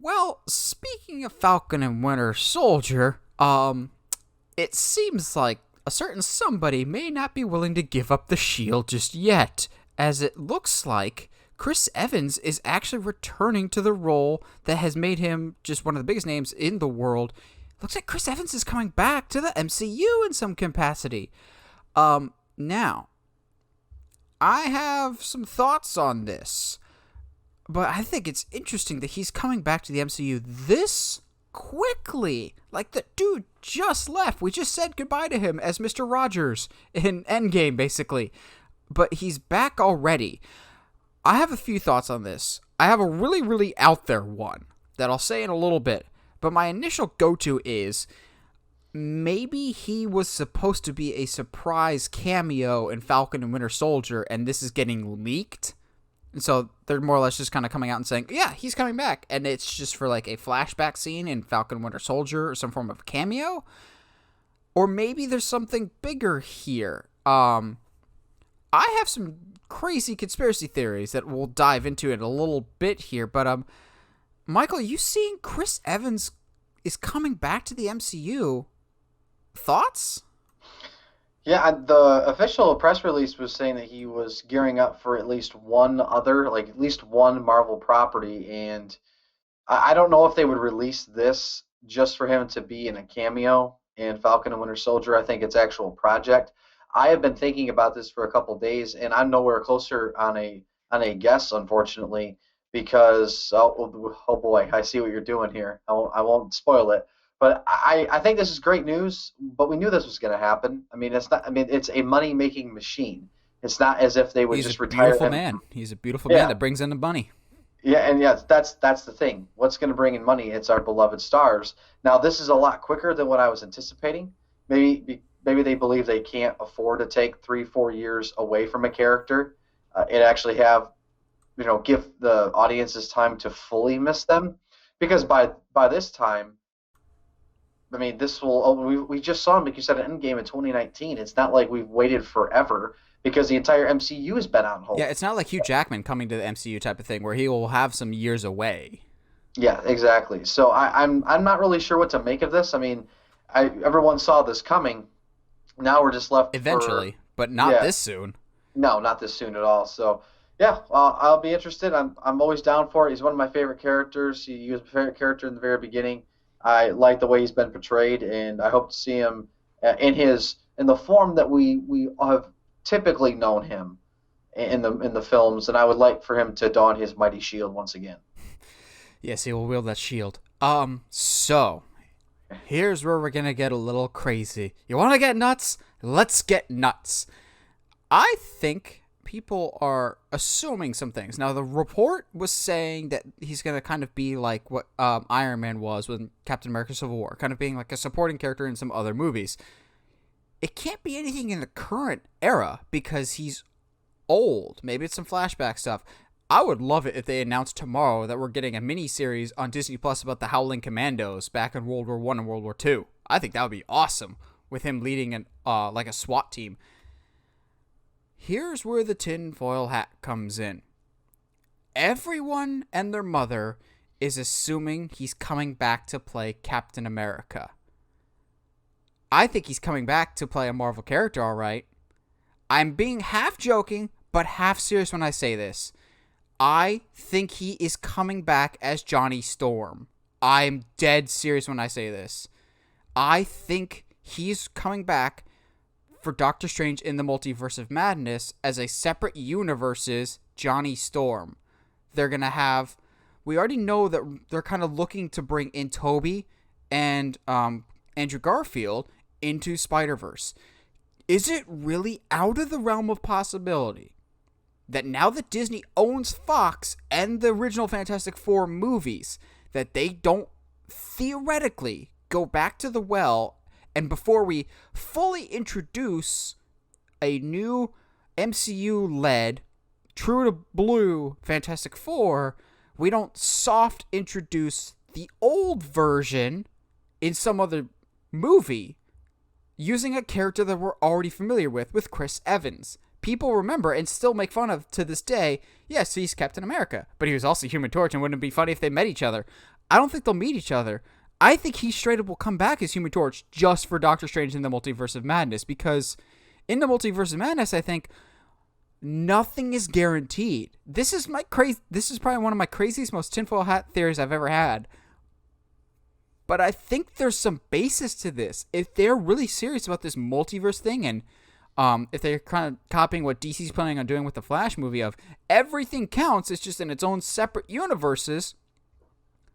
Well, speaking of Falcon and Winter Soldier, it seems like a certain somebody may not be willing to give up the shield just yet, as it looks like Chris Evans is actually returning to the role that has made him just one of the biggest names in the world. Looks like Chris Evans is coming back to the MCU in some capacity. Now, I have some thoughts on this, but I think it's interesting that he's coming back to the MCU this quickly. Like, the dude just left. We just said goodbye to him as Mr. Rogers in Endgame, basically. But he's back already. I have a few thoughts on this. I have a really, really out there one that I'll say in a little bit. But my initial go-to is maybe he was supposed to be a surprise cameo in Falcon and Winter Soldier, and this is getting leaked. And so they're more or less just kind of coming out and saying, yeah, he's coming back. And it's just for like a flashback scene in Falcon and Winter Soldier or some form of cameo. Or maybe there's something bigger here. I have some crazy conspiracy theories that we'll dive into in a little bit here. But Michael, you seeing Chris Evans is coming back to the MCU? Thoughts? Yeah, the official press release was saying that he was gearing up for at least one other, like at least one Marvel property, and I don't know if they would release this just for him to be in a cameo in Falcon and Winter Soldier. I think it's actual project. I have been thinking about this for a couple days, and I'm nowhere closer on a guess, unfortunately, because oh boy, I see what you're doing here. I won't spoil it. But I think this is great news, but we knew this was going to happen. I mean, it's not. I mean, it's a money-making machine. It's not as if they would He's just a retire beautiful him. man. He's a beautiful Yeah, man that brings in the money. yeah, and yeah, that's the thing. What's going to bring in money? It's our beloved stars. Now, this is a lot quicker than what I was anticipating. Maybe they believe they can't afford to take 3-4 years away from a character, and actually have give the audiences time to fully miss them, because by this time. I mean, this will. Oh, we just saw him, like you said, an Endgame in 2019. It's not like we've waited forever because the entire MCU has been on Yeah, hold. it's not like Hugh Jackman coming to the MCU type of thing where he will have some years away. Yeah, exactly. So I'm not really sure what to make of this. I mean, everyone saw this coming. Now we're just left for Eventually, but not yeah. this soon. No, not this soon at all. So yeah, I'll be interested. I'm always down for it. He's one of my favorite characters. He was my favorite character in the very beginning. I like the way he's been portrayed, and I hope to see him in the form that we have typically known him in the films. And I would like for him to don his mighty shield once again. Yes, he will wield that shield. So here's where we're gonna get a little crazy. You want to get nuts? Let's get nuts. I think people are assuming some things. Now, the report was saying that he's going to kind of be like what Iron Man was with Captain America Civil War, kind of being like a supporting character in some other movies. It can't be anything in the current era because he's old. Maybe it's some flashback stuff. I would love it if they announced tomorrow that we're getting a mini-series on Disney Plus about the Howling Commandos back in World War One and World War Two. I think that would be awesome with him leading like a SWAT team. Here's where the tinfoil hat comes in. Everyone and their mother is assuming he's coming back to play Captain America. I think he's coming back to play a Marvel character, all right. I'm being half joking, but half serious when I say this. I think he is coming back as Johnny Storm. I'm dead serious when I say this. I think he's coming back for Doctor Strange in the Multiverse of Madness as a separate universe's Johnny Storm. They're going to have... We already know that they're kind of looking to bring in Tobey and Andrew Garfield into Spider-Verse. Is it really out of the realm of possibility that now that Disney owns Fox and the original Fantastic Four movies, that they don't theoretically go back to the well, and before we fully introduce a new MCU-led, true to blue Fantastic Four, we don't soft introduce the old version in some other movie using a character that we're already familiar with Chris Evans. People remember and still make fun of to this day, yes, he's Captain America, but he was also Human Torch, and wouldn't it be funny if they met each other? I don't think they'll meet each other. I think he straight up will come back as Human Torch just for Doctor Strange in the Multiverse of Madness, because in the Multiverse of Madness, I think nothing is guaranteed. This is probably one of my craziest, most tinfoil hat theories I've ever had. But I think there's some basis to this. If they're really serious about this multiverse thing, and if they're kind of copying what DC's planning on doing with the Flash movie of everything counts, it's just in its own separate universes,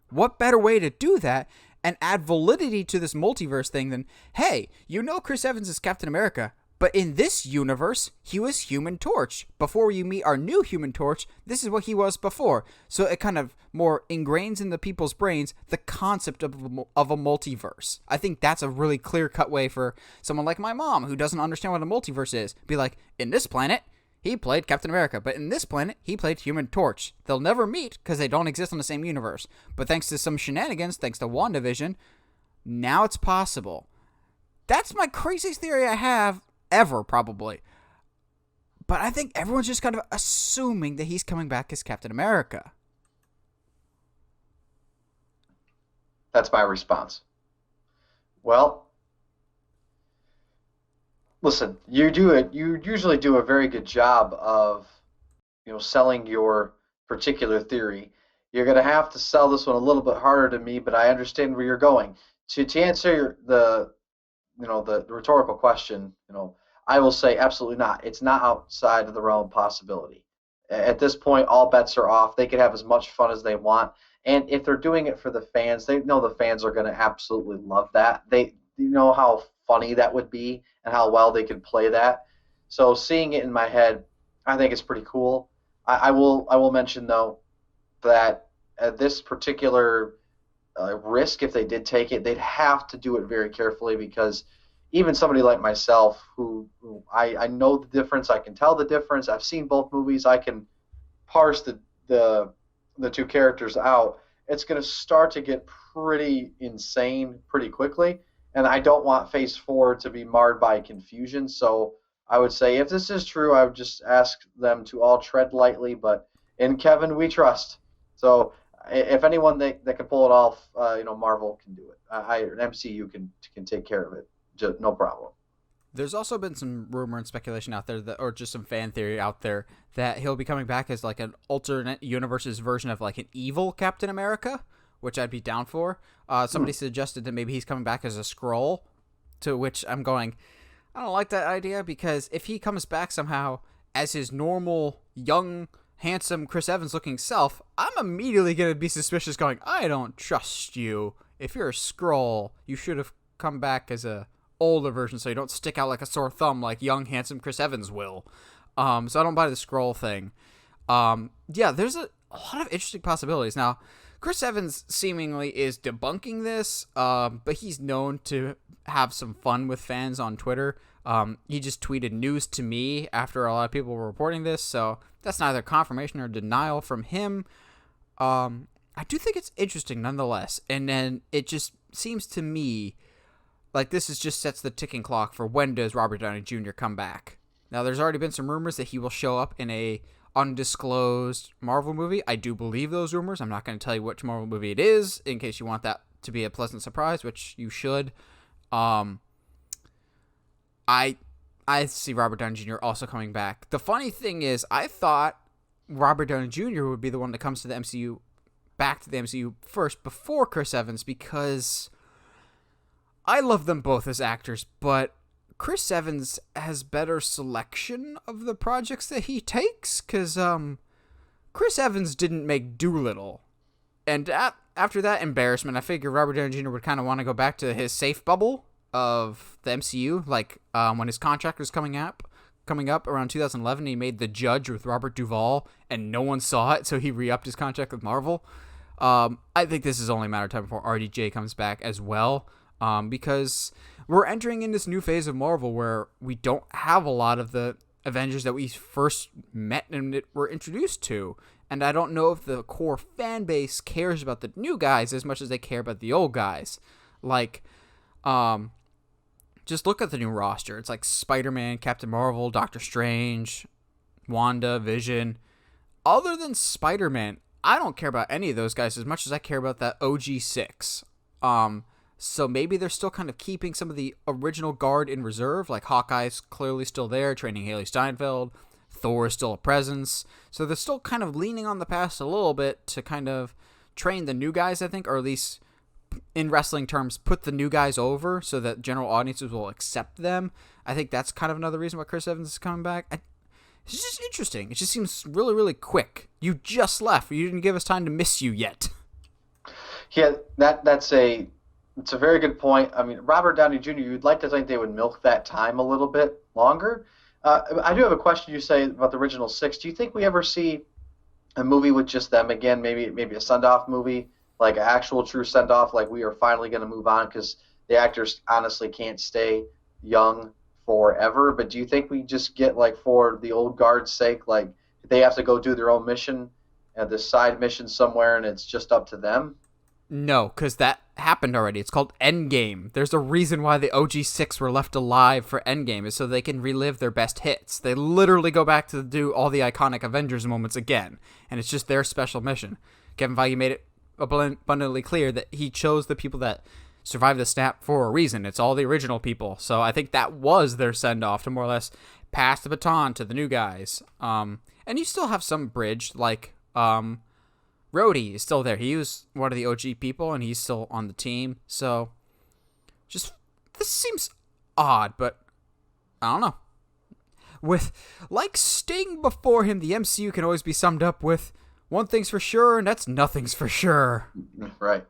what better way to do that and add validity to this multiverse thing than, hey, Chris Evans is Captain America, but in this universe, he was Human Torch. Before you meet our new Human Torch, this is what he was before. So it kind of more ingrains in the people's brains the concept of a multiverse. I think that's a really clear-cut way for someone like my mom, who doesn't understand what a multiverse is, be like, in this planet, he played Captain America, but in this planet, he played Human Torch. They'll never meet because they don't exist in the same universe. But thanks to some shenanigans, thanks to WandaVision, now it's possible. That's my craziest theory I have ever, probably. But I think everyone's just kind of assuming that he's coming back as Captain America. That's my response. Well, listen, you do it. You usually do a very good job of, selling your particular theory. You're going to have to sell this one a little bit harder to me, but I understand where you're going. To answer the rhetorical question, I will say absolutely not. It's not outside of the realm of possibility. At this point, all bets are off. They can have as much fun as they want. And if they're doing it for the fans, they know the fans are going to absolutely love that. They know how funny that would be and how well they could play that. So seeing it in my head, I think it's pretty cool. I will mention though that this particular risk, if they did take it, they'd have to do it very carefully, because even somebody like myself, who I know the difference, I can tell the difference. I've seen both movies. I can parse the two characters out. It's going to start to get pretty insane pretty quickly, and I don't want Phase 4 to be marred by confusion. So I would say, if this is true, I would just ask them to all tread lightly, but in Kevin we trust. So if anyone that can pull it off, Marvel can do it. MCU can take care of it. Just no problem. There's also been some rumor and speculation out there or just some fan theory out there that he'll be coming back as like an alternate universe's version of like an evil Captain America, which I'd be down for. Somebody suggested that maybe he's coming back as a Skrull, to which I'm going, I don't like that idea, because if he comes back somehow as his normal, young, handsome Chris Evans looking self, I'm immediately going to be suspicious, going, I don't trust you. If you're a Skrull, you should have come back as a older version so you don't stick out like a sore thumb like young, handsome Chris Evans will. So I don't buy the Skrull thing. Yeah, there's a lot of interesting possibilities. Now, Chris Evans seemingly is debunking this, but he's known to have some fun with fans on Twitter. He just tweeted news to me after a lot of people were reporting this, so that's neither confirmation or denial from him. I do think it's interesting nonetheless, and then it just seems to me like this just sets the ticking clock for when does Robert Downey Jr. come back. Now, there's already been some rumors that he will show up in a undisclosed Marvel movie. I do believe those rumors. I'm not going to tell you which Marvel movie it is in case you want that to be a pleasant surprise, which you should. I see Robert Downey Jr. also coming back. The funny thing is, I thought Robert Downey Jr. would be the one that comes to the MCU, back to the MCU first before Chris Evans, because I love them both as actors, but Chris Evans has better selection of the projects that he takes, because Chris Evans didn't make Doolittle. And after that embarrassment, I figured Robert Downey Jr. would kind of want to go back to his safe bubble of the MCU, like when his contract was coming up around 2011, he made The Judge with Robert Duvall, and no one saw it, so he re-upped his contract with Marvel. I think this is only a matter of time before RDJ comes back as well. Because we're entering in this new phase of Marvel where we don't have a lot of the Avengers that we first met and were introduced to. And I don't know if the core fan base cares about the new guys as much as they care about the old guys. Like, just look at the new roster. It's like Spider-Man, Captain Marvel, Doctor Strange, Wanda, Vision. Other than Spider-Man, I don't care about any of those guys as much as I care about that OG6. So maybe they're still kind of keeping some of the original guard in reserve, like Hawkeye's clearly still there, training Haley Steinfeld. Thor is still a presence. So they're still kind of leaning on the past a little bit to kind of train the new guys, I think, or at least in wrestling terms, put the new guys over so that general audiences will accept them. I think that's kind of another reason why Chris Evans is coming back. It's just interesting. It just seems really, really quick. You just left. You didn't give us time to miss you yet. Yeah, it's a very good point. I mean, Robert Downey Jr., you'd like to think they would milk that time a little bit longer. I do have a question you say about the original six. Do you think we ever see a movie with just them again? Maybe a send-off movie, like an actual true send-off, like we are finally going to move on because the actors honestly can't stay young forever. But do you think we just get, like, for the old guard's sake, like they have to go do their own mission, this side mission somewhere, and it's just up to them? No, because that happened already. It's called Endgame. There's a reason why the OG6 were left alive for Endgame, is so they can relive their best hits. They literally go back to do all the iconic Avengers moments again, and it's just their special mission. Kevin Feige made it abundantly clear that he chose the people that survived the snap for a reason. It's all the original people. So I think that was their send-off to more or less pass the baton to the new guys. And you still have some bridge, like Rhodey is still there. He was one of the OG people, and he's still on the team. So, just, this seems odd, but I don't know. With, like Sting before him, the MCU can always be summed up with one thing's for sure, and that's nothing's for sure. Right.